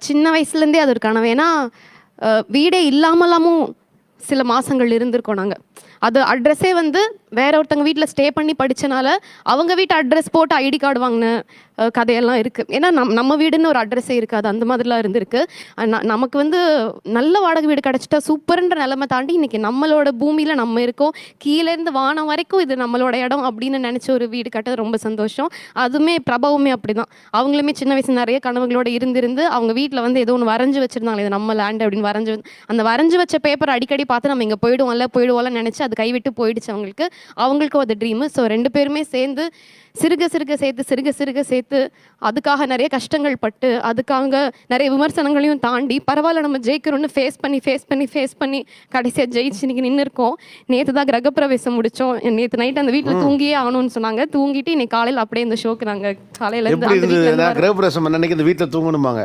சின்ன வயசுலேருந்தே அது ஒரு கனவு. ஏன்னா வீடே இல்லாமலாமும் சில மாதங்கள் இருந்திருக்கோம் நாங்கள். அது அட்ரஸே வந்து வேற ஒருத்தங்க வீட்டில் ஸ்டே பண்ணி படித்தனால அவங்க வீட்டு அட்ரஸ் போட்டு ஐடி கார்டு வாங்கின கதையெல்லாம் இருக்குது. ஏன்னா நம்ம வீடுன்னு ஒரு அட்ரஸே இருக்காது, அந்த மாதிரிலாம் இருந்திருக்கு. நமக்கு வந்து நல்ல வாடகை வீடு கிடச்சிட்டா சூப்பர்ன்ற நிலைமை தாண்டி இன்றைக்கி நம்மளோட பூமியில் நம்ம இருக்கோம், கீழேருந்து வானம் வரைக்கும் இது நம்மளோட இடம் அப்படின்னு நினச்ச ஒரு வீடு கட்டது ரொம்ப சந்தோஷம். அதுவுமே பிரபாவுமே அப்படி தான். அவங்களுமே சின்ன வயசு நிறைய கனவுகளோடு இருந்திருந்து அவங்க வீட்டில் வந்து ஏதோ ஒன்று வரைஞ்சி வச்சுருந்தாங்க, இது நம்ம லேண்டு அப்படின்னு வரைஞ்சி. அந்த வரைஞ்சி வச்ச பேப்பர் அடிக்கடி பார்த்து நம்ம இங்கே போயிடுவோம்ல நினச்சி அது கைவிட்டு போயிடுச்சு அவங்களுக்கும் அது ட்ரீமு. ஸோ 2 பேருமே சேர்ந்து சிறுக சிறுக சேர்த்து அதுக்காக நிறைய கஷ்டங்கள் பட்டு அதுக்காக நிறைய விமர்சனங்களையும் தாண்டி பரவாயில்ல நம்ம ஜெயிக்கிறோன்னு ஃபேஸ் பண்ணி கடைசியாக ஜெயிச்சு இன்னைக்கு நின்று இருக்கோம். நேற்று தான் கிரகப்பிரவேசம் முடித்தோம். நேற்று நைட் அந்த வீட்டில் தூங்கியே ஆகணும்னு சொன்னாங்க. தூங்கிட்டு இன்னைக்கு காலையில் அப்படியே இந்த ஷோக்கு நாங்கள் காலையில் கிரகப்பிரவேசம் அன்னைக்கு இந்த வீட்டில் தூங்கணுமாங்க.